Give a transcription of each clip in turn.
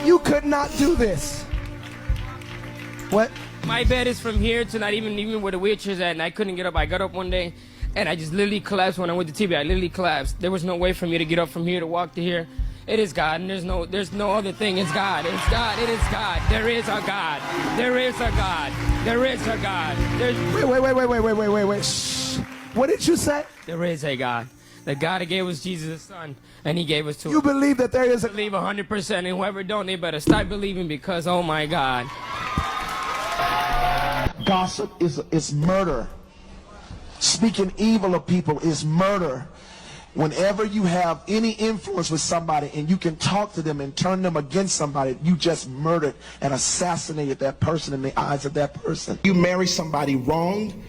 You could not do this. What? My bed is from here to not even where the wheelchair's at, and I couldn't get up. I got up one day, and I just literally collapsed when I went to TV. I literally collapsed. There was no way for me to get up from here to walk to here. It is God, and there's no other thing. It's God. It's God. It is God. There is a God. There is a God. There is a God. Wait. Shh. What did you say? There is a God. The God that gave us Jesus, His Son, and He gave us to us. You believe that there is a... Believe 100%, and whoever don't, they better stop believing because, oh my God. Gossip is murder. Speaking evil of people is murder. Whenever you have any influence with somebody and you can talk to them and turn them against somebody, you just murdered and assassinated that person in the eyes of that person. You marry somebody wrong,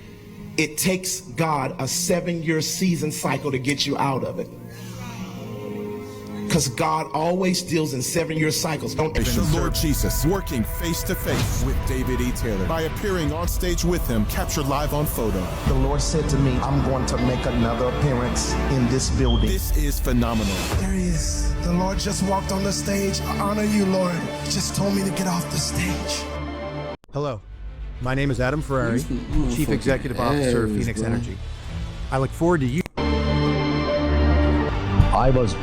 it takes God a 7-year season cycle to get you out of it. Because God always deals in 7-year cycles. Don't The Lord Jesus working face to face with David E. Taylor by appearing on stage with him, captured live on photo. The Lord said to me, I'm going to make another appearance in this building. This is phenomenal. There he is. The Lord just walked on the stage. I honor you, Lord. He just told me to get off the stage. Hello, my name is Adam Ferrari, Chief Executive Officer of Phoenix Energy. I look forward to you. I was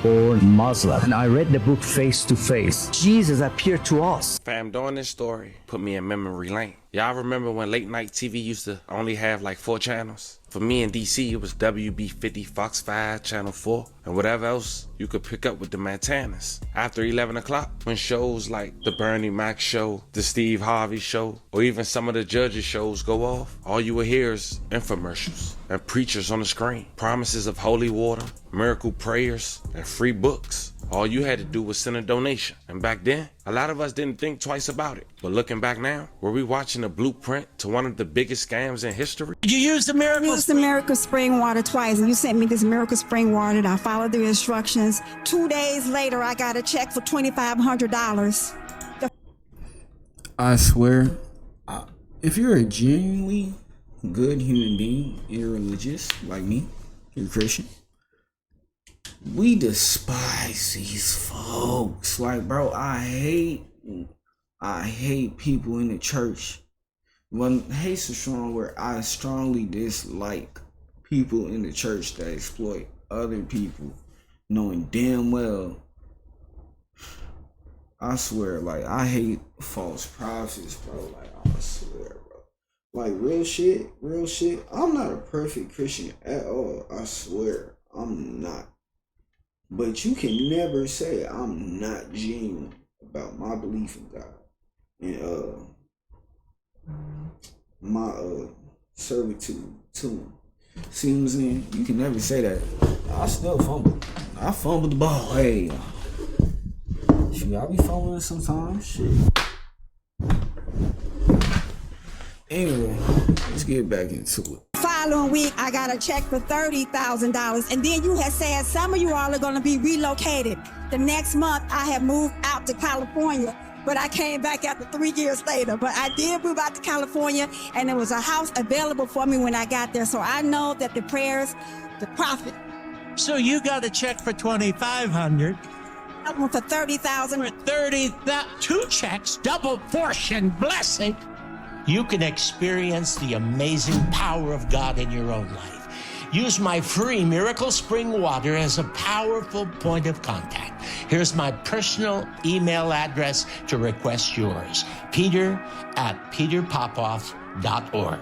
born Muslim, and I read the book Face to Face. Jesus appeared to us. Fam, doing this story put me in memory lane. Y'all remember when late night TV used to only have like 4 channels? For me in DC, it was WB50, Fox 5, Channel 4, and whatever else you could pick up with the Montanas. After 11 o'clock, when shows like the Bernie Mac show, the Steve Harvey show, or even some of the judges shows go off, all you will hear is infomercials and preachers on the screen. Promises of holy water, miracle prayers, and free books. All you had to do was send a donation. And back then, a lot of us didn't think twice about it. But looking back now, were we watching a blueprint to one of the biggest scams in history? You used the miracle spring water twice, and you sent me this miracle spring water, and I followed the instructions. 2 days later, I got a check for $2,500. I swear, if you're a genuinely good human being, you're religious like me, you're Christian, we despise these folks. Like, bro, I hate people in the church. Well, hate's a strong word. I strongly dislike people in the church that exploit other people, knowing damn well. I swear, like, I hate false prophets, bro. Like, I swear, bro. Like, real shit. I'm not a perfect Christian at all. I swear, I'm not. But you can never say I'm not genuine about my belief in God and my servitude to him. See what I'm saying? You can never say that. I still fumble. I fumbled the ball. Hey, shoot, I be fumbling sometimes. Shit. Anyway, let's get back into it. Following week, I got a check for $30,000, and then you had said some of you all are going to be relocated. The next month, I had moved out to California, but I came back after 3 years later. But I did move out to California, and there was a house available for me when I got there. So I know that the prayers, the prophet. So you got a check for $2,500. One for $30,000. For 30, that 2 checks, double portion blessing. You can experience the amazing power of God in your own life. Use my free Miracle Spring Water as a powerful point of contact. Here's my personal email address to request yours. peter@peterpopoff.org.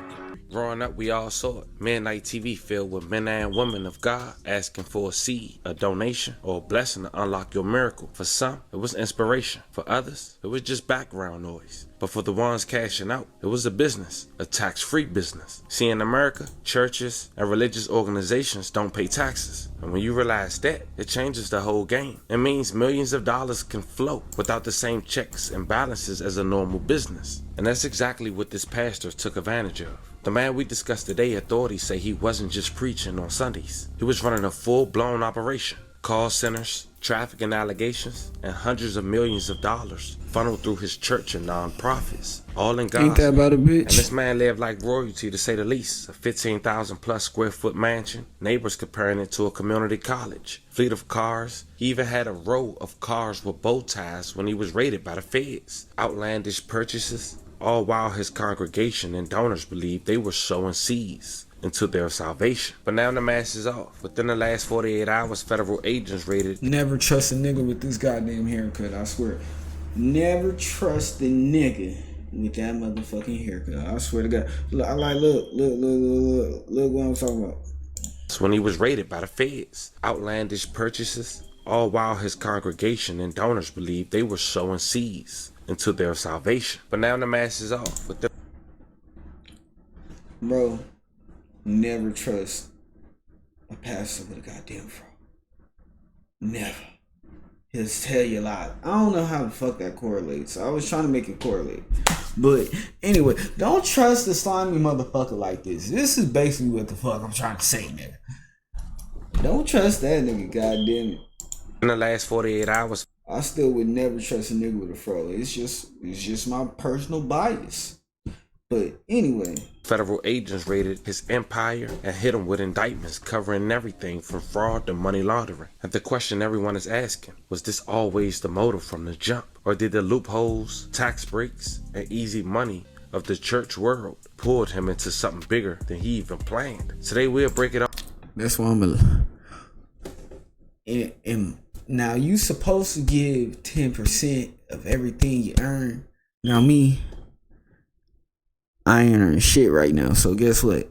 Growing up, we all saw it. Midnight TV filled with men and women of God asking for a seed, a donation, or a blessing to unlock your miracle. For some, it was inspiration. For others, it was just background noise. But for the ones cashing out, it was a business, a tax-free business. See, in America, churches and religious organizations don't pay taxes. And when you realize that, it changes the whole game. It means millions of dollars can flow without the same checks and balances as a normal business. And that's exactly what this pastor took advantage of. The man we discussed today, authorities say he wasn't just preaching on Sundays. He was running a full-blown operation. Call centers, trafficking allegations, and hundreds of millions of dollars funneled through his church and non-profits, all in God's. Ain't that about a bitch? And this man lived like royalty, to say the least. A 15,000 plus square foot mansion, neighbors comparing it to a community college, fleet of cars. He even had a row of cars with bow ties when he was raided by the feds. Outlandish purchases, all while his congregation and donors believed they were sowing seeds into their salvation. But now the mask is off. Within the last 48 hours, federal agents raided. Never trust a nigga with this goddamn haircut, I swear. Never trust the nigga with that motherfucking haircut. I swear to God. Look what I'm talking about. That's when he was raided by the feds. Outlandish purchases, all while his congregation and donors believed they were sowing seeds into their salvation. But now the mask is off. Bro, never trust a pastor with a goddamn fro. Never. He'll tell you a lot. I don't know how the fuck that correlates. I was trying to make it correlate. But anyway, don't trust a slimy motherfucker like this. This is basically what the fuck I'm trying to say, nigga. Don't trust that nigga, goddamn it. In the last 48 hours, I still would never trust a nigga with a fro. It's just my personal bias. But anyway, federal agents raided his empire and hit him with indictments covering everything from fraud to money laundering. And the question everyone is asking, was this always the motive from the jump? Or did the loopholes, tax breaks, and easy money of the church world pulled him into something bigger than he even planned? Today we'll break it up. That's why I'm a... And now you supposed to give 10% of everything you earn. Now me, I ain't earning shit right now, so guess what?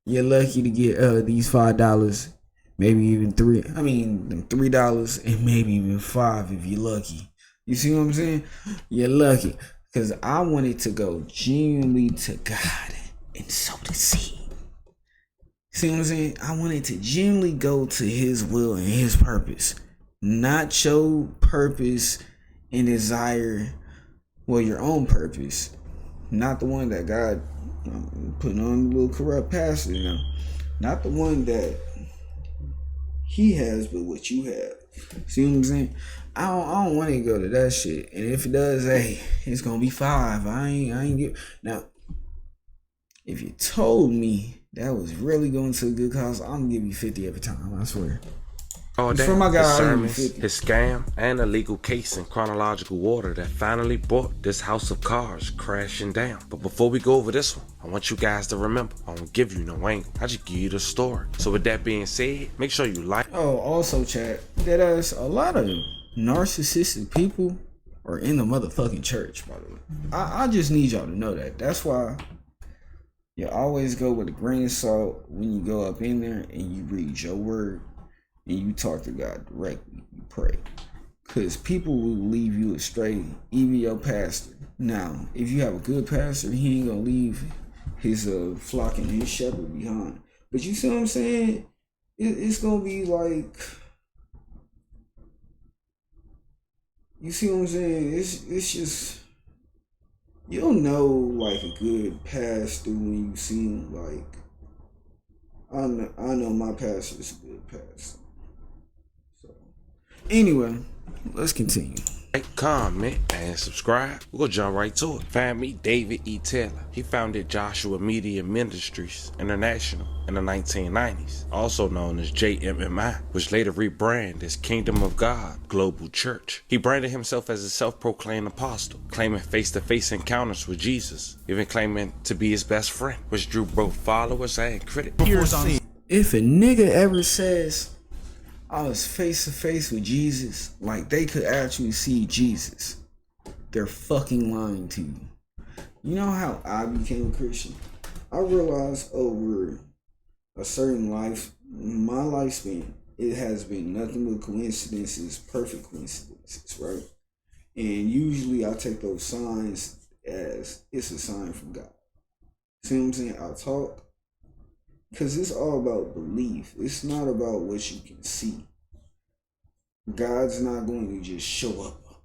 You're lucky to get these $5, maybe even $3. I mean, them $3 and maybe even $5 if you're lucky. You see what I'm saying? You're lucky, cause I wanted to go genuinely to God and sow the seed. See what I'm saying? I wanted to genuinely go to His will and His purpose, not your purpose and desire. Well, your own purpose. Not the one that God put on the little corrupt pastor, you know. Not the one that he has, but what you have. See what I'm saying? I don't want to go to that shit. And if it does, hey, it's gonna be $5. I ain't get. Now, if you told me that was really going to a good cause, I'm gonna give you 50 every time. I swear. All day, for my guy, his sermons, his scam, and a legal case in chronological order that finally brought this house of cards crashing down. But before we go over this one, I want you guys to remember, I don't give you no angle. I just give you the story. So with that being said, make sure you like. Oh, also, chat, that a lot of narcissistic people are in the motherfucking church, by the way. I just need y'all to know that. That's why you always go with a grain of salt when you go up in there and you read your word. And you talk to God directly, you pray. Because people will leave you astray, even your pastor. Now, if you have a good pastor, he ain't going to leave his flock and his shepherd behind. But you see what I'm saying? It's going to be like... You see what I'm saying? It's just... You'll know, like, a good pastor when you see him, like... I know my pastor's a good pastor. Anyway, let's continue. Like, comment, and subscribe. We'll jump right to it. Find me, David E. Taylor. He founded Joshua Media Ministries International in the 1990s, also known as JMMI, which later rebranded as Kingdom of God Global Church. He branded himself as a self-proclaimed apostle, claiming face-to-face encounters with Jesus, even claiming to be his best friend, which drew both followers and critics. If a nigga ever says I was face to face with Jesus, like they could actually see Jesus, they're fucking lying to you. You know how I became a Christian? I realized over a certain life, my lifespan, it has been nothing but coincidences, perfect coincidences, right? And usually I take those signs as it's a sign from God. See what I'm saying? I talk. Because it's all about belief. It's not about what you can see. God's not going to just show up.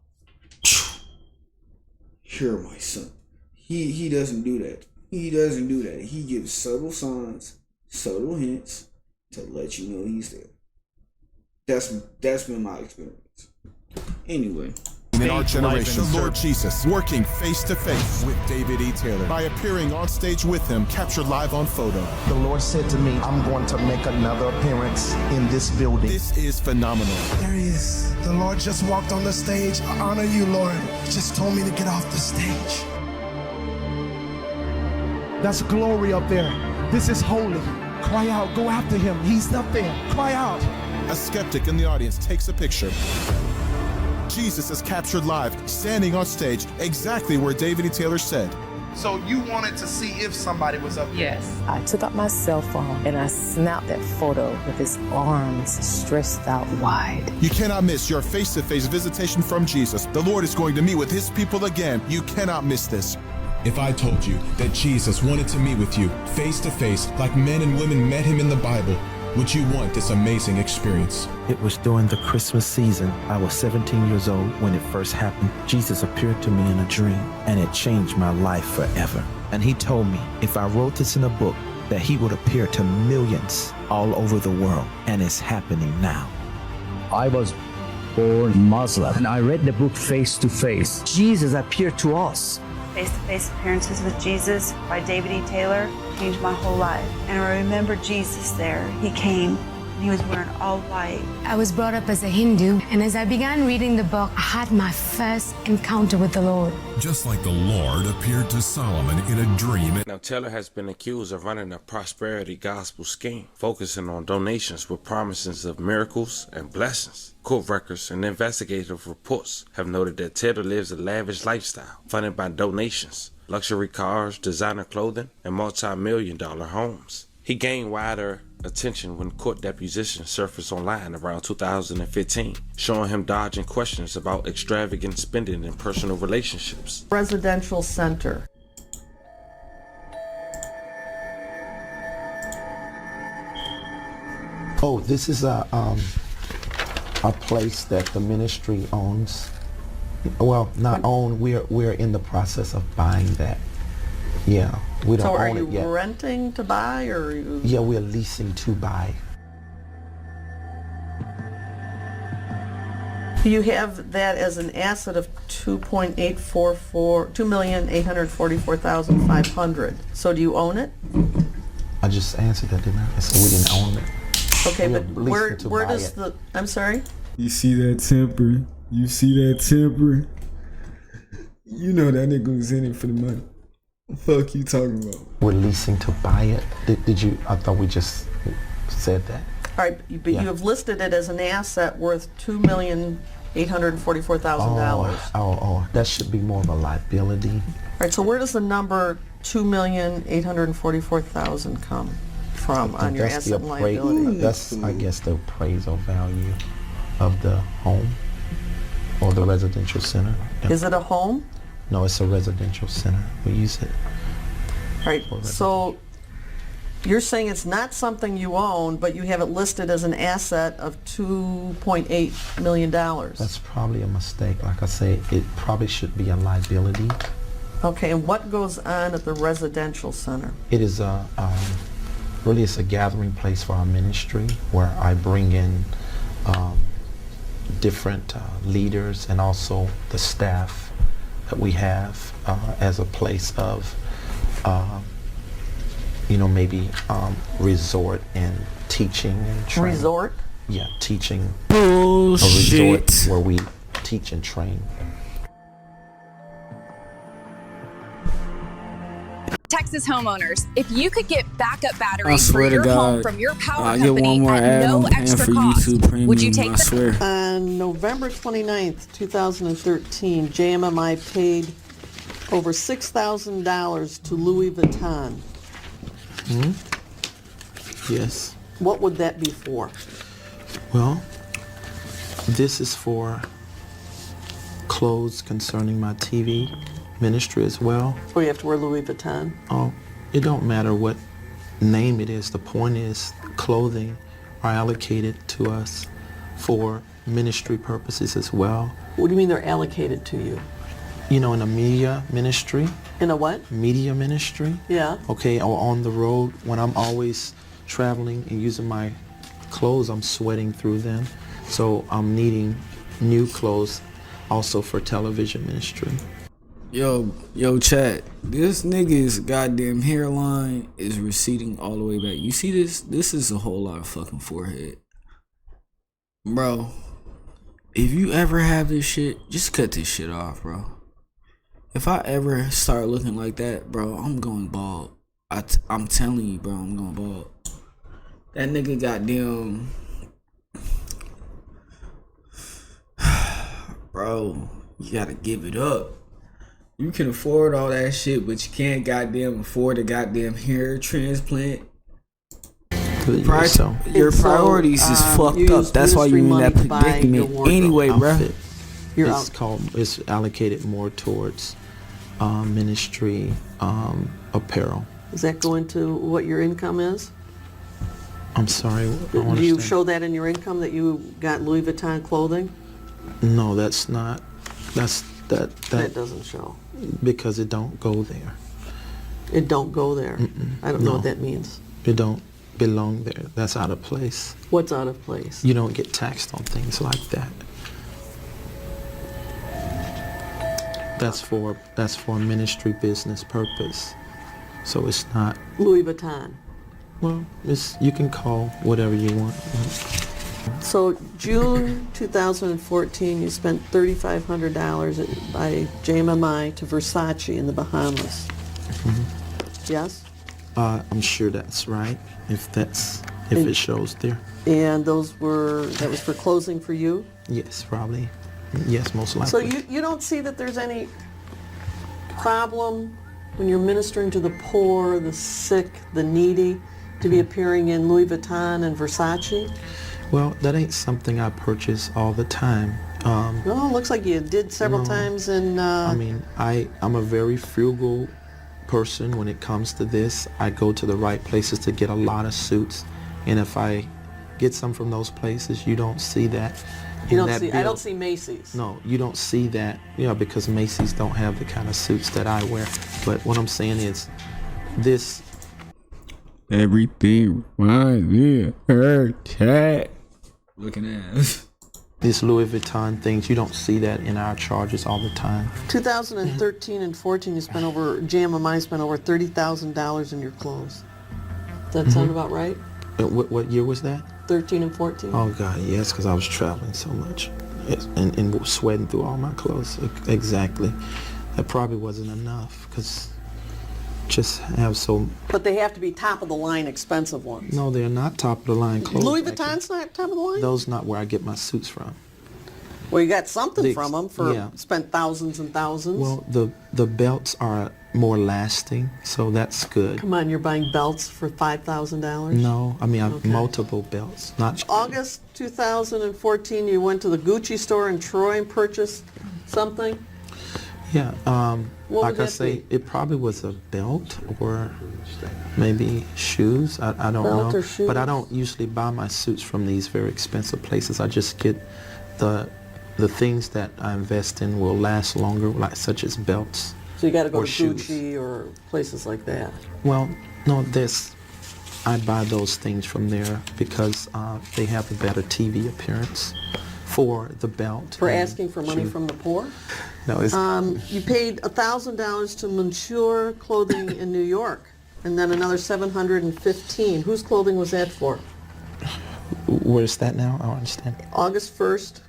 Here, my son. He doesn't do that. He doesn't do that. He gives subtle signs, subtle hints to let you know he's there. That's been my experience. Anyway. In our generation, the Lord Jesus working face to face with David E. Taylor by appearing on stage with him, captured live on photo. The Lord said to me, I'm going to make another appearance in this building. This is phenomenal. There he is. The Lord just walked on the stage. I honor you, Lord. He just told me to get off the stage. That's glory up there. This is holy. Cry out. Go after him. He's up there. Cry out. A skeptic in the audience takes a picture. Jesus is captured live, standing on stage, exactly where David E. Taylor said. So you wanted to see if somebody was up there? Yes. I took out my cell phone and I snapped that photo with his arms stretched out wide. You cannot miss your face-to-face visitation from Jesus. The Lord is going to meet with his people again. You cannot miss this. If I told you that Jesus wanted to meet with you face-to-face like men and women met him in the Bible, would you want this amazing experience? It was during the Christmas season. I was 17 years old when it first happened. Jesus appeared to me in a dream, and it changed my life forever. And he told me if I wrote this in a book, that he would appear to millions all over the world, and it's happening now. I was born Muslim, and I read the book Face to Face. Jesus appeared to us. Face-to-Face Appearances with Jesus by David E. Taylor changed my whole life. And I remember Jesus there. He came and he was wearing all white. I was brought up as a Hindu, and as I began reading the book, I had my first encounter with the Lord. Just like the Lord appeared to Solomon in a dream. Now, Taylor has been accused of running a prosperity gospel scheme, focusing on donations with promises of miracles and blessings. Court records and investigative reports have noted that Taylor lives a lavish lifestyle, funded by donations, luxury cars, designer clothing, and multi-million-dollar homes. He gained wider attention when court depositions surfaced online around 2015, showing him dodging questions about extravagant spending in personal relationships. Residential center. Oh, this is a place that the ministry owns. Well, not own. We're in the process of buying that. Yeah, we don't own it yet. So are you renting to buy, or are you? Yeah, we're leasing to buy. You have that as an asset of $2,844,500. So do you own it? I just answered that, didn't I? I said we didn't own it. Okay, but where does the? I'm sorry. You see that temper? You see that temper? You know that nigga was in it for the money. The fuck you talking about? We're leasing to buy it. Did you? I thought we just said that. All right, but you have listed it as an asset worth $2,844,000. Oh, that should be more of a liability. All right, so where does the number $2,844,000 come from on your asset and liability? That's, I guess, the appraisal value of the home or the residential center. Yeah. Is it a home? No, it's a residential center. We use it. All right, so you're saying it's not something you own, but you have it listed as an asset of $2.8 million. That's probably a mistake. Like I say, it probably should be a liability. Okay, and what goes on at the residential center? It is really it's a gathering place for our ministry where I bring in different leaders and also the staff that we have as a place of maybe resort and teaching and training. Resort? Yeah, teaching. Bullshit. A resort where we teach and train. Texas homeowners, if you could get backup batteries for your home from your power get company one more at ad no on paying extra for cost, YouTube Premium, would you take I swear. On November 29th, 2013, JMMI paid over $6,000 to Louis Vuitton. Yes. What would that be for? Well, this is for clothes concerning my TV ministry as well. Oh, you have to wear Louis Vuitton? Oh, it don't matter what name it is. The point is clothing are allocated to us for ministry purposes as well. What do you mean they're allocated to you? You know, in a media ministry. In a what? Media ministry. Yeah. Okay, or on the road when I'm always traveling and using my clothes, I'm sweating through them. So I'm needing new clothes also for television ministry. Yo, chat. This nigga's goddamn hairline is receding all the way back. You see this? This is a whole lot of fucking forehead. Bro, if you ever have this shit, just cut this shit off, bro. If I ever start looking like that, bro, I'm going bald. I'm telling you, bro, I'm going bald. That nigga goddamn... Bro, you gotta give it up. You can afford all that shit, but you can't goddamn afford a goddamn hair transplant. Your priorities is fucked up. That's why you're in that predicament anyway, bro. It's allocated more towards ministry apparel. Does that go into what your income is? I'm sorry. Do you show that in your income that you got Louis Vuitton clothing? No, that's not. That doesn't show. Because it don't go there. It don't go there. I don't know what that means. It don't belong there. That's out of place. What's out of place? You don't get taxed on things like that. That's for ministry business purpose. So it's not Louis Vuitton. Well, you can call whatever you want. So June 2014, you spent $3,500 by JMMI to Versace in the Bahamas. Yes? I'm sure that's right. If it shows there. And that was for clothing for you? Yes, probably. Yes, most likely. So you don't see that there's any problem when you're ministering to the poor, the sick, the needy, to be appearing in Louis Vuitton and Versace? Well, that ain't something I purchase all the time. No, it looks like you did several times in... I mean, I'm a very frugal person when it comes to this. I go to the right places to get a lot of suits, and if I get some from those places, you don't see that. I don't see Macy's. No, you don't see that, because Macy's don't have the kind of suits that I wear. But what I'm saying is, this... Everything reminds me of her chat. Looking at these Louis Vuitton things, you don't see that in our charges all the time. 2013 and 14, JMMI spent over $30,000 in your clothes. Does that sound about right? What year was that? 13 and 14. Oh God, yes, because I was traveling so much, and sweating through all my clothes. Exactly, that probably wasn't enough because just have so. But they have to be top of the line, expensive ones. No, they're not top of the line clothes. Louis Vuitton's not top of the line. Those not where I get my suits from. Well, you got something from them spent thousands and thousands. Well, the belts are more lasting, so that's good. Come on, you're buying belts for $5,000? No, I mean I have multiple belts. Not August 2014, you went to the Gucci store in Troy and purchased something? Yeah, like I say, it probably was a belt or maybe shoes. I don't know. Or shoes. But I don't usually buy my suits from these very expensive places. I just get the things that I invest in will last longer, like such as belts. So you got to go to shoes. Gucci or places like that. Well, no, I buy those things from there because they have a better TV appearance for the belt. For asking for money from the poor? No, it's... you paid $1,000 to Monsieur Clothing in New York, and then another $715. Whose clothing was that for? Where's that now? I don't understand. August 1st,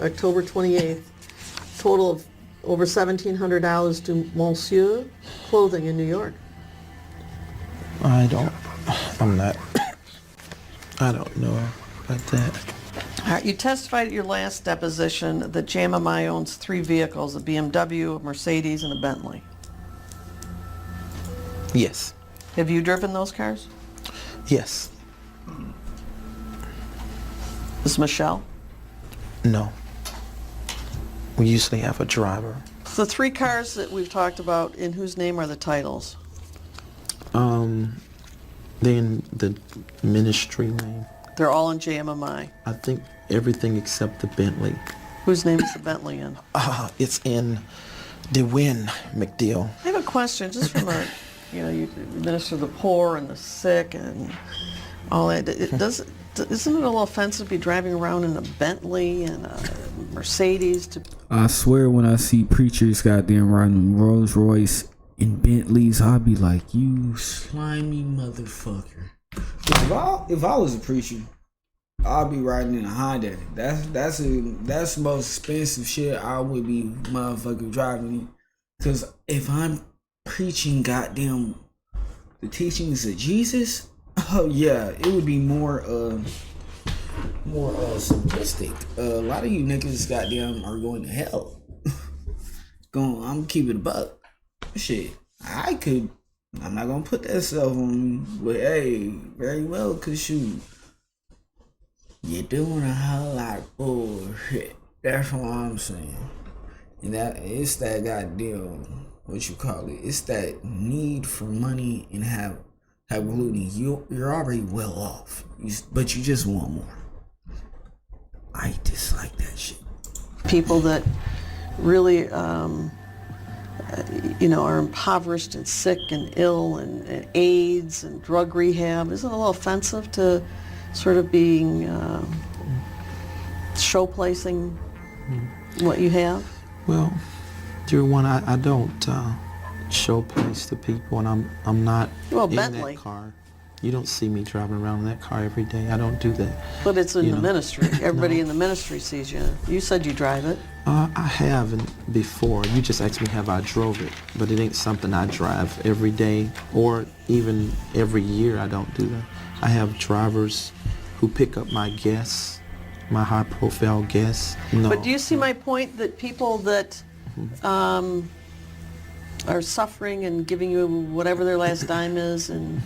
October 28th. Total of over $1,700 to Monsieur Clothing in New York. I don't know about that. All right, you testified at your last deposition that JMMI owns 3 vehicles, a BMW, a Mercedes, and a Bentley. Yes. Have you driven those cars? Yes. Is Michelle? No. We usually have a driver. The 3 cars that we've talked about, in whose name are the titles? They're in the ministry name. They're all in JMMI. I think everything except the Bentley. Whose name is the Bentley in? It's in DeWin McDill. I have a question, just from you minister to the poor and the sick, and all that. Isn't it a little offensive to be driving around in a Bentley and a Mercedes? I swear when I see preachers goddamn riding Rolls Royce and Bentleys, I'll be like, you slimy motherfucker. If I was a preacher, I'd be riding in a Honda. That's the most expensive shit I would be motherfucking driving. Because if I'm preaching goddamn the teachings of Jesus, oh yeah, it would be more simplistic. A lot of you niggas goddamn are going to hell. I'm keeping it a buck. Shit, I'm not gonna put that stuff on me, but hey, very well, cause shoot, you're doing a whole lot of bullshit. That's what I'm saying. And that it's that goddamn, what you call it? It's that need for money and have gluten. You're already well off, but you just want more. I dislike that shit. People that really, are impoverished and sick and ill and AIDS and drug rehab. Isn't it a little offensive to sort of being show placing what you have? Well, dear one, I don't show place to people, and I'm not in Bentley. that car. You don't see me driving around in that car every day. I don't do that. But it's in the ministry. Everybody in the ministry sees you. You said you drive it. I have before. You just asked me have I drove it, but it ain't something I drive every day or even every year. I don't do that. I have drivers who pick up my guests, my high-profile guests. No. But do you see my point that people that are suffering and giving you whatever their last dime is and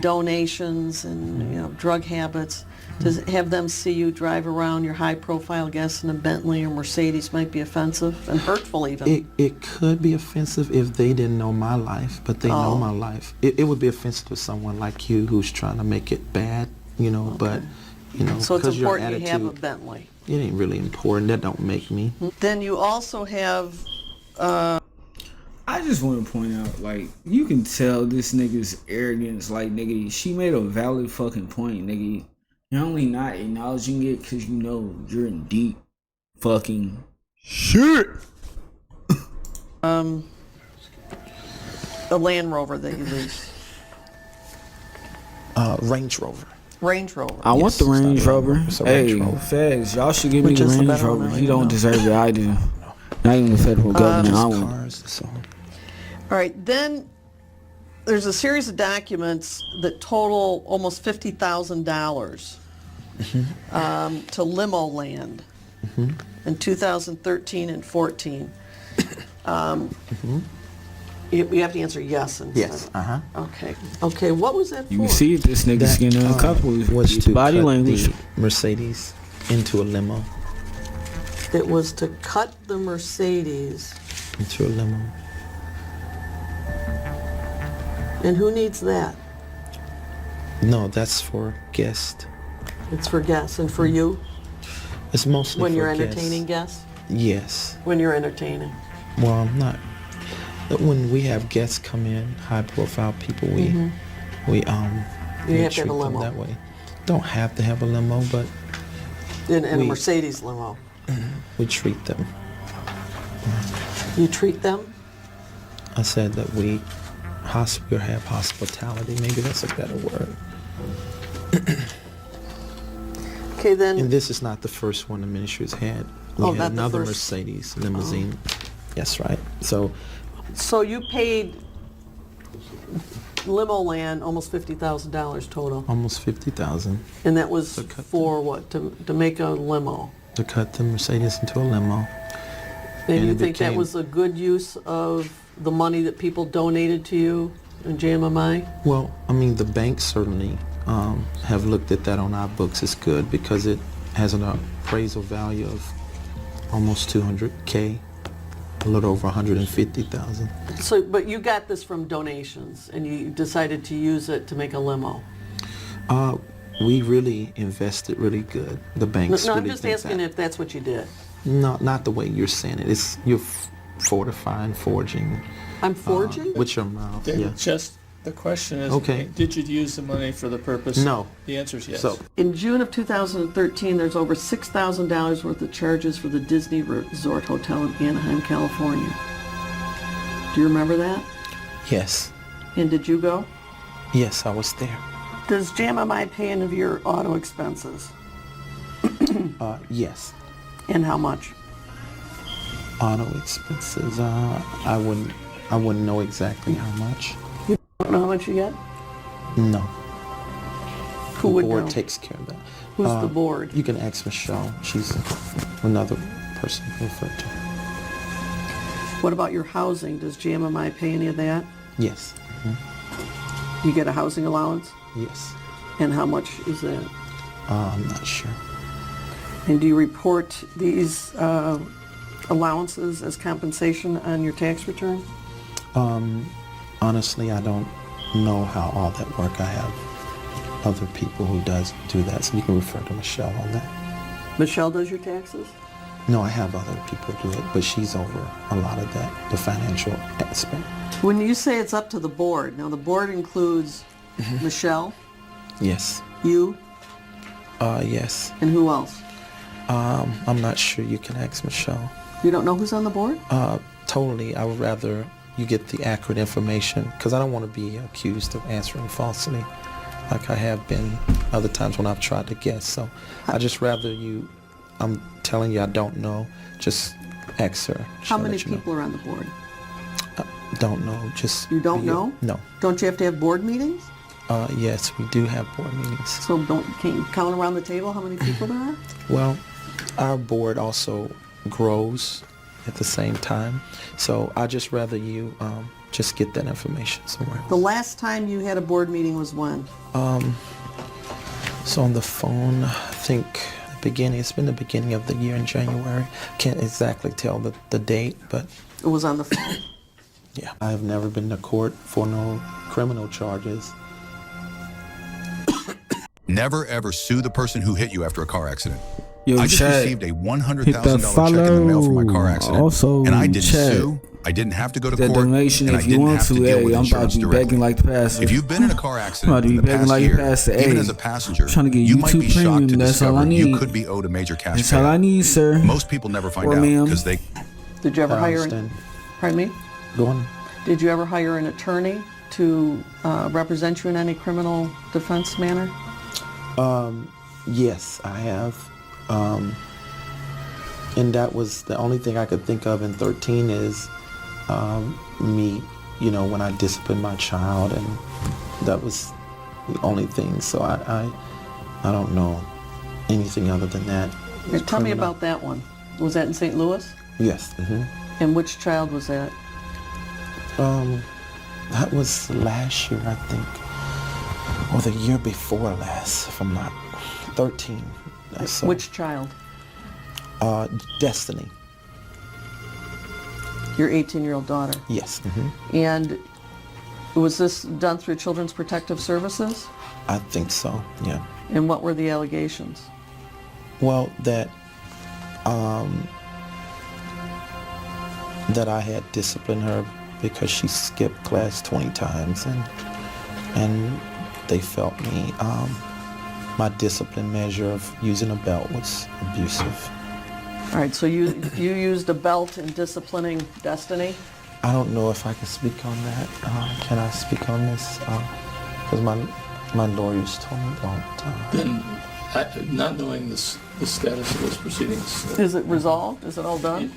donations and drug habits, to have them see you drive around your high-profile guests in a Bentley or Mercedes might be offensive and hurtful even. It could be offensive if they didn't know my life, but they know my life. It would be offensive to someone like you who's trying to make it bad, but so it's your important you have a attitude, Bentley. It ain't really important. That don't make me. Then you also have I just want to point out, like, you can tell this nigga's arrogance. Like, nigga, she made a valid fucking point, nigga. You're only not acknowledging it because you know you're in deep fucking shit. A Land Rover that you leased. Range Rover. Range Rover. I want the Range Rover. Range Rover. Fags, y'all should give me the Range Rover. He don't deserve it. I do. Not even the federal government. I want cars. All right, then there's a series of documents that total almost $50,000 to limo land in 2013 and 14. You have to answer yes. Yes. Okay. What was that for? You can see this nigga's getting a couple was to body cut language. the Mercedes into a limo. It was to cut the Mercedes into a limo. And who needs that? No, that's for guests. It's for guests. And for you? It's mostly when for you're guests. entertaining guests? Yes. When you're entertaining? Well, I'm not. When we have guests come in, high-profile people, we you have to have a limo that way. Don't have to have a limo, but in a Mercedes limo. We treat them. You treat them? I said that we have hospitality. Maybe that's a better word. Okay, then. And this is not the first one the ministry has had. We had another Mercedes limousine. Yes, right. So you paid limo land almost $50,000 total. Almost $50,000. And that was for what? To make a limo. To cut the Mercedes into a limo. And you think that was a good use of the money that people donated to you in JMMI? Well, I mean, the banks certainly have looked at that on our books as good because it has an appraisal value of almost $200K, a little over $150,000. So, but you got this from donations, and you decided to use it to make a limo. We really invested really good. The banks. No, really I'm just asking if that's what you did. No, not the way you're saying it. It's you're fortifying, forging. I'm forging? With your mouth. Yeah. Yeah. Just The question is, Okay. did you use the money for the purpose? No. The answer is yes. So, In June of 2013, there's over $6,000 worth of charges for the Disney Resort Hotel in Anaheim, California. Do you remember that? yes. And did you go? Yes, I was there. Does JMMI pay any of your auto expenses? Yes. And how much? Auto expenses, I wouldn't know exactly how much. You don't know how much you get? No. Who would The board know? takes care of that. Who's the board? You can ask Michelle. She's another person to refer to. What about your housing? Does GMMI pay any of that? Yes. You get a housing allowance? Yes. And how much is that? I'm not sure. And do you report these allowances as compensation on your tax return? Honestly, I don't know how all that work. I have other people who do that, so you can refer to Michelle on that. Michelle does your taxes? No, I have other people do it, but she's over a lot of that, the financial aspect. When you say it's up to the board, now the board includes Michelle, Yes. you, Yes. and who else? I'm not sure. You can ask Michelle. You don't know who's on the board? Totally. I would rather you get the accurate information because I don't want to be accused of answering falsely like I have been other times when I've tried to guess. So I just rather you, I'm telling you I don't know, just ask her. How many people are on the board? Don't know. Just You don't know? No. Don't you have to have board meetings? Yes, we do have board meetings. So can you count around the table how many people there are? Well, our board also grows at the same time. So I just rather you just get that information somewhere else. The last time you had a board meeting was when? So on the phone, I think it's been the beginning of the year in January. Can't exactly tell the date, but it was on the phone. Yeah. I have never been to court for no criminal charges. Never ever sue the person who hit you after a car accident. Yo, I just chat, received a hit $100,000 that check in the mail for my car follow. accident. Also, and I didn't chat, sue. I didn't have to go to that court. donation and if I you didn't want have to. to deal Hey, with I'm about insurance to be directly. begging like the pastor. If you've been in a car I'm accident about to be in the begging past like year, the pastor. even Hey, as a passenger, trying to get you might YouTube be shocked Premium. to That's all I discover need. you could be owed a major cash That's all I payout. need, sir. Most people never find Or out ma'am. because they... Did you ever hire pardon me? Go on. Did you ever hire an attorney to represent you in any criminal defense manner? Yes, I have. And that was the only thing I could think of in 13 is me, when I disciplined my child, and that was the only thing. So I don't know anything other than that. Here, tell me about that one. Was that in St. Louis? Yes. And which child was that? That was last year, I think, or the year before last, if I'm not 13. So, Which child? Destiny. Your 18-year-old daughter. Yes. And was this done through Children's Protective Services? I think so. Yeah. And what were the allegations? Well, that I had disciplined her because she skipped class 20 times, and they felt my discipline measure of using a belt was abusive. All right, so you used a belt in disciplining Destiny? I don't know if I can speak on that. Can I speak on this? Because my lawyers told me don't. Then, not knowing the status of those proceedings... Is it resolved? Is it all done?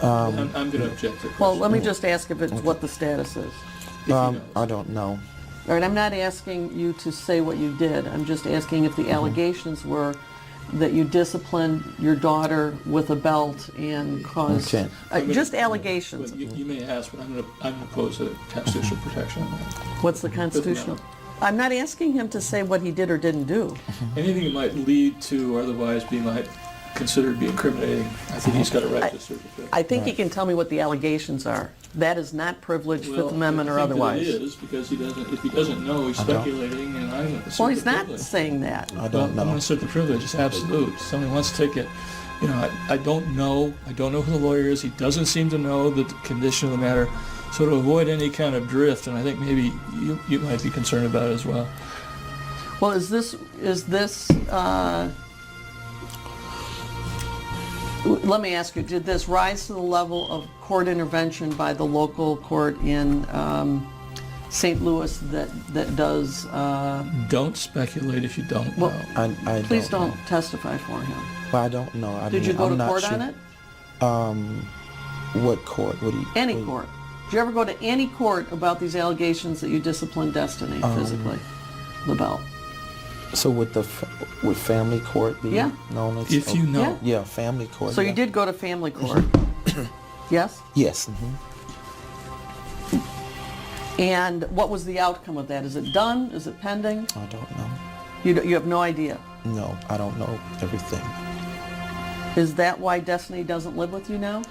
I'm going to object to the Well, let me just ask if it's what the status is. I don't know. All right, I'm not asking you to say what you did. I'm just asking if the allegations were that you disciplined your daughter with a belt and caused... Okay. Just allegations. You may ask, but I'm going to pose a constitutional protection on that. What's the constitutional? I'm not asking him to say what he did or didn't do. Anything that might lead to or otherwise might considered to be incriminating, I think he's got a right to assert defense. I think he can tell me what the allegations are. That is not privileged, Fifth Amendment or otherwise. It is, because if he doesn't know, he's speculating, and I'm going to assert Well, he's the not privilege. saying that. I don't know. I'm going to assert the privilege. It's absolute. Somebody wants to take You know, I don't know. I don't know who the lawyer is. He doesn't seem to know the condition of the matter. So to avoid any kind of drift, and I think maybe you might be concerned about it as well. Well, is this let me ask you, did this rise to the level of court intervention by the local court in St. Louis that does... Don't speculate if you don't know. I please don't testify for him. Well, I don't know. Did you go to court on it? What court? Any court. Did you ever go to any court about these allegations that you disciplined Destiny physically? LaBelle. So would family court be known as? If you know. Yeah, family court. So you did go to family court? Yes? Yes. And what was the outcome of that? Is it done? Is it pending? I don't know. You have no idea? No, I don't know everything. Is that why Destiny doesn't live with you now?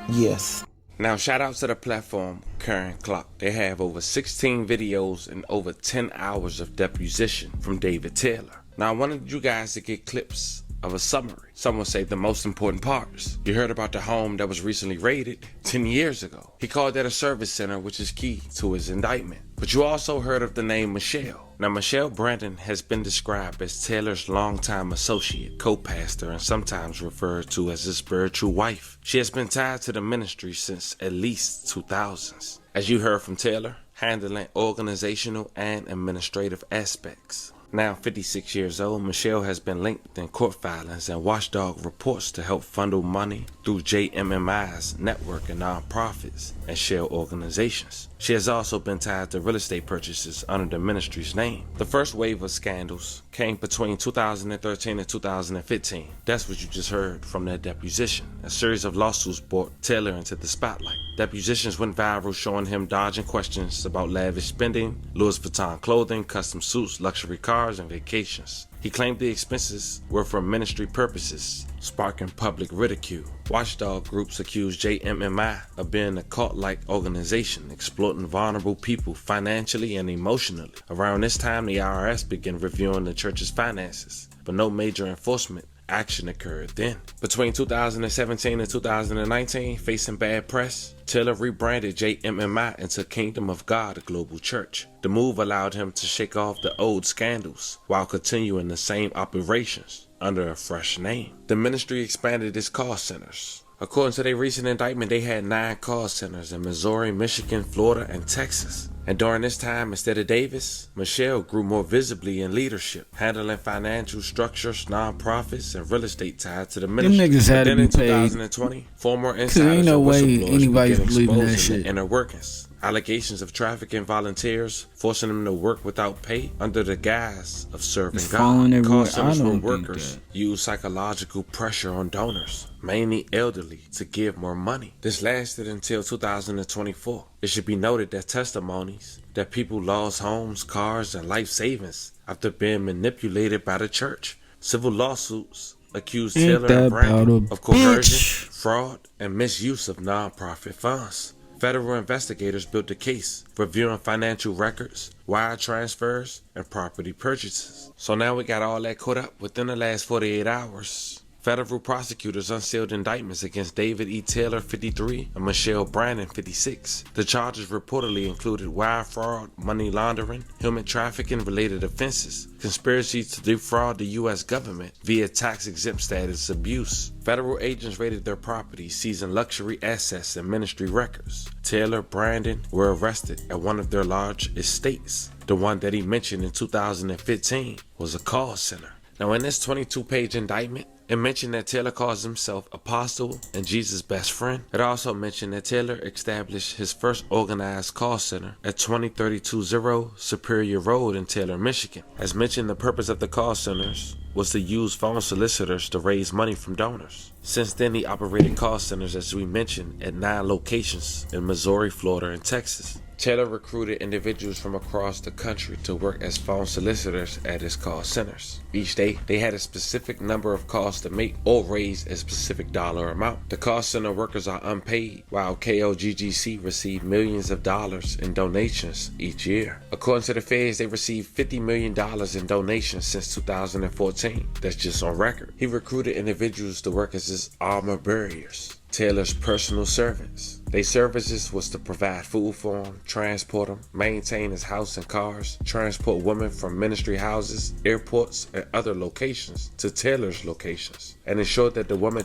Yes. Now, shout out to the platform Current Clock. They have over 16 videos and over 10 hours of deposition from David Taylor. Now, I wanted you guys to get clips of a summary. Some will say the most important parts. You heard about the home that was recently raided 10 years ago. He called that a service center, which is key to his indictment. But you also heard of the name Michelle. Now, Michelle Brandon has been described as Taylor's longtime associate, co-pastor, and sometimes referred to as his spiritual wife. She has been tied to the ministry since at least 2000s. As you heard from Taylor, handling organizational and administrative aspects. Now 56 years old, Michelle has been linked in court filings and watchdog reports to help funnel money through JMMI's network of nonprofits and shell organizations. She has also been tied to real estate purchases under the ministry's name. The first wave of scandals came between 2013 and 2015. That's what you just heard from that deposition. A series of lawsuits brought Taylor into the spotlight. Depositions went viral, showing him dodging questions about lavish spending, Louis Vuitton clothing, custom suits, luxury cars, and vacations. He claimed the expenses were for ministry purposes, sparking public ridicule. Watchdog groups accused JMMI of being a cult-like organization, exploiting vulnerable people financially and emotionally. Around this time, the IRS began reviewing the church's finances, but no major enforcement action occurred then. Between 2017 and 2019, facing bad press, Taylor rebranded JMMI into Kingdom of God, a global church. The move allowed him to shake off the old scandals while continuing the same operations under a fresh name. The ministry expanded its call centers. According to their recent indictment, they had 9 call centers in Missouri, Michigan, Florida, and Texas. And during this time, instead of Davis, Michelle grew more visibly in leadership, handling financial structures, nonprofits, and real estate tied to the ministry. Them niggas had to be paid. In 2020, former insiders ain't no and way whistleblowers anybody's began believing that exposing shit. the inner workings. Allegations of trafficking volunteers, forcing them to work without pay under the guise of serving It's falling God. everywhere. Call centers I where don't think workers use psychological pressure on donors, mainly elderly, to give more money. This lasted until 2024. It should be noted that testimonies that people lost homes, cars, and life savings after being manipulated by the church. Civil lawsuits accused Ain't Taylor that and Brandon about a of coercion, bitch? fraud, and misuse of nonprofit funds. Federal investigators built a case, reviewing financial records, wire transfers, and property purchases. So now we got all that caught up within the last 48 hours. Federal prosecutors unsealed indictments against David E. Taylor, 53, and Michelle Brandon, 56. The charges reportedly included wire fraud, money laundering, human trafficking-related offenses, conspiracy to defraud the U.S. government via tax-exempt status abuse. Federal agents raided their properties, seizing luxury assets and ministry records. Taylor, Brandon were arrested at one of their large estates. The one that he mentioned in 2015 was a call center. Now, in this 22-page indictment, it mentioned that Taylor calls himself Apostle and Jesus' best friend. It also mentioned that Taylor established his first organized call center at 20320 Superior Road in Taylor, Michigan. As mentioned, the purpose of the call centers was to use phone solicitors to raise money from donors. Since then, he operated call centers, as we mentioned, at 9 locations in Missouri, Florida, and Texas. Taylor recruited individuals from across the country to work as phone solicitors at his call centers. Each day, they had a specific number of calls to make or raise a specific dollar amount. The call center workers are unpaid, while KOGGC received millions of dollars in donations each year. According to the feds, they received $50 million in donations since 2014. That's just on record. He recruited individuals to work as his armor bearers, Taylor's personal servants. Their services was to provide food for him, transport him, maintain his house and cars, transport women from ministry houses, airports, and other locations to Taylor's locations, and ensure that the woman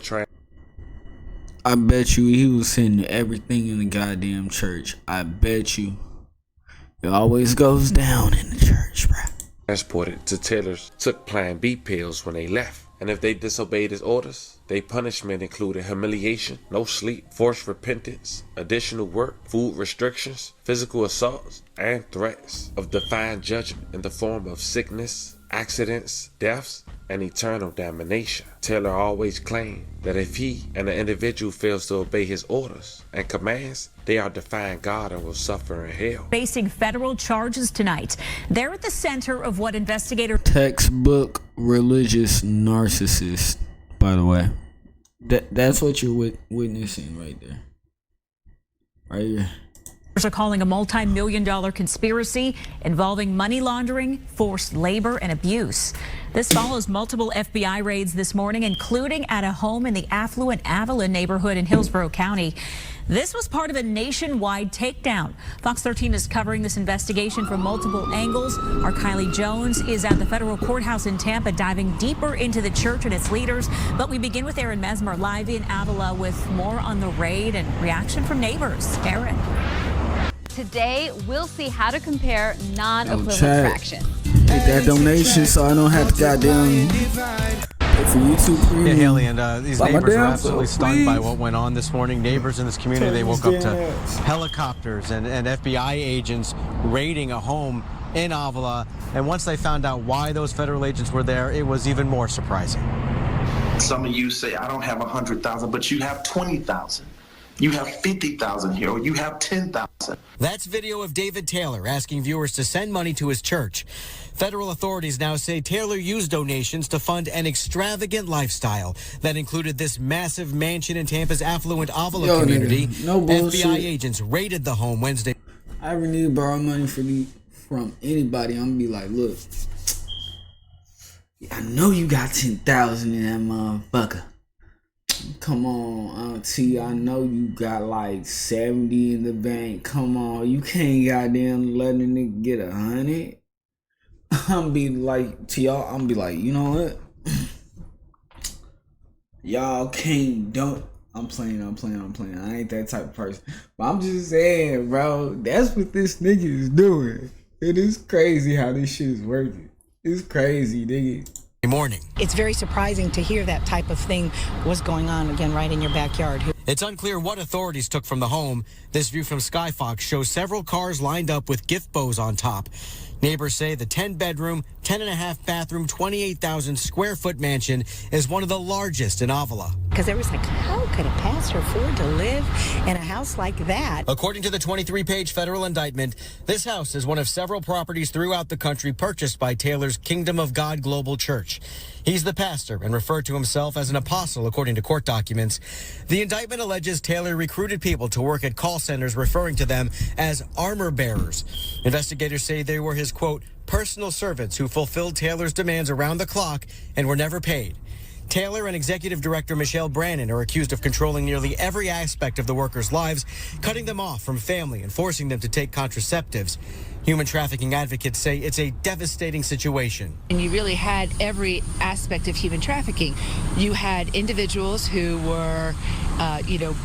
I bet you he was sending everything in the goddamn church. I bet you. It always goes down in the church, bruh. Transported to Taylor's took Plan B pills when they left. And if they disobeyed his orders, their punishment included humiliation, no sleep, forced repentance, additional work, food restrictions, physical assaults, and threats of divine judgment in the form of sickness, accidents, deaths, and eternal damnation. Taylor always claimed that if he and the individual fails to obey his orders and commands, they are defying God and will suffer in hell. Facing federal charges tonight. They're at the center of what investigators... Textbook religious narcissist, by the way. That's what you're witnessing right there. Right here. are calling a multi-million-dollar conspiracy involving money laundering, forced labor, and abuse. This follows multiple FBI raids this morning, including at a home in the affluent Avalon neighborhood in Hillsborough County. This was part of a nationwide takedown. Fox 13 is covering this investigation from multiple angles. Our Kylie Jones is at the federal courthouse in Tampa, diving deeper into the church and its leaders. But we begin with Aaron Mesmer live in Avila with more on the raid and reaction from neighbors. Aaron. Today, we'll see how to compare non-equivalent fractions. Hit that donation so I don't have to goddamn pay for YouTube Premium. Yeah, Haley, and these neighbors are absolutely stunned by what went on this morning. Neighbors in this community, they woke up to helicopters and FBI agents raiding a home in Avila. And once they found out why those federal agents were there, it was even more surprising. Some of you say, I don't have 100,000, but you have 20,000. You have 50,000 here, or you have 10,000. That's video of David Taylor asking viewers to send money to his church. Federal authorities now say Taylor used donations to fund an extravagant lifestyle that included this massive mansion in Tampa's affluent Avila community. No bullshit. FBI agents raided the home Wednesday. I ever need to borrow money from anybody, I'm gonna be like, look, I know you got 10,000 in that motherfucker. Come on, auntie, I know you got like 70 in the bank. Come on, you can't goddamn let a nigga get 100. I'm be like, to y'all, I'm be like, you know what? Y'all can't, don't. I'm playing. I ain't that type of person. But I'm just saying, bro, that's what this nigga is doing. It is crazy how this shit is working. It's crazy, nigga. Morning. It's very surprising to hear that type of thing was going on again right in your backyard. It's unclear what authorities took from the home. This view from Skyfox shows several cars lined up with gift bows on top. Neighbors say the 10-bedroom, 10.5 bathroom, 28,000 square foot mansion is one of the largest in Avila. Because they was like, how could a pastor afford to live in a house like that? According to the 23-page federal indictment, this house is one of several properties throughout the country purchased by Taylor's Kingdom of God Global Church. He's the pastor and referred to himself as an apostle, according to court documents. The indictment alleges Taylor recruited people to work at call centers, referring to them as armor bearers. Investigators say they were his, quote, personal servants who fulfilled Taylor's demands around the clock and were never paid. Taylor and Executive Director Michelle Brannon are accused of controlling nearly every aspect of the workers' lives, cutting them off from family and forcing them to take contraceptives. Human trafficking advocates say it's a devastating situation. And you really had every aspect of human trafficking. You had individuals who were,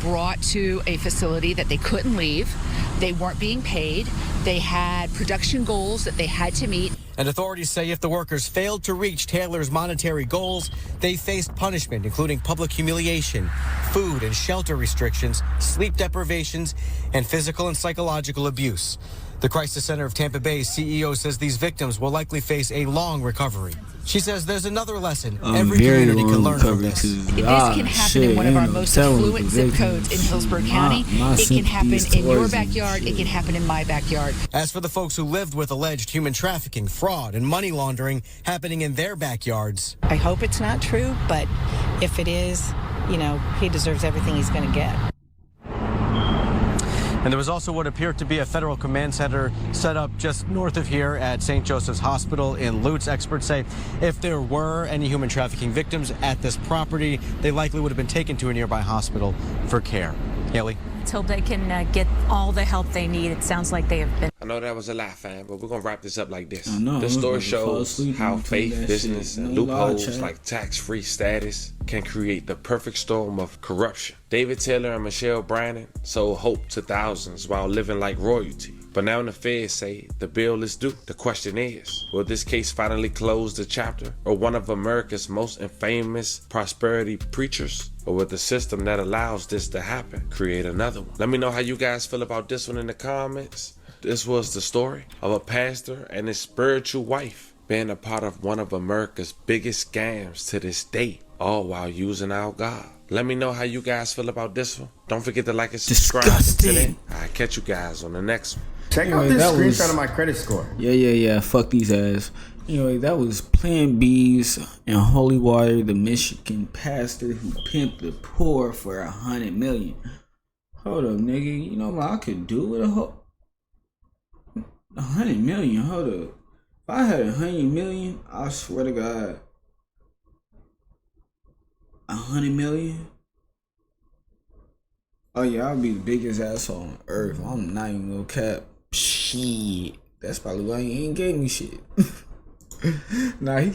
brought to a facility that they couldn't leave. They weren't being paid. They had production goals that they had to meet. And authorities say if the workers failed to reach Taylor's monetary goals, they faced punishment, including public humiliation, food and shelter restrictions, sleep deprivations, and physical and psychological abuse. The Crisis Center of Tampa Bay's CEO says these victims will likely face a long recovery. She says there's another lesson every community can learn from this. This can happen in one of our most affluent zip codes in Hillsborough County. It can happen in your backyard. It can happen in my backyard. As for the folks who lived with alleged human trafficking, fraud, and money laundering happening in their backyards. I hope it's not true, but if it is, you know, he deserves everything he's going to get. And there was also what appeared to be a federal command center set up just north of here at St. Joseph's Hospital in Lutz. Experts say if there were any human trafficking victims at this property, they likely would have been taken to a nearby hospital for care. Haley? Let's hope they can get all the help they need. It sounds like they have been. I know that was a lot, fam, but we're going to wrap this up like this. This story shows how faith, business, and loopholes like tax-free status can create the perfect storm of corruption. David Taylor and Michelle Brannon sold hope to thousands while living like royalty. But now the feds say the bill is due. The question is, will this case finally close the chapter? Or one of America's most infamous prosperity preachers? Or will the system that allows this to happen create another one? Let me know how you guys feel about this one in the comments. This was the story of a pastor and his spiritual wife being a part of one of America's biggest scams to this day, all while using our God. Let me know how you guys feel about this one. Don't forget to like and subscribe. I'll catch you guys on the next one. Check out this screenshot of my credit score. Yeah. Fuck these ass. Anyway, that was Plan B's and Holy Water, the Michigan pastor who pimped the poor for $100 million. Hold up, nigga. You know what I could do with $100 million? Hold up. If I had $100 million, I swear to God, $100 million. Oh yeah, I'll be the biggest asshole on earth. I'm not even gonna cap. Shit, that's probably why he ain't gave me shit. Nah, he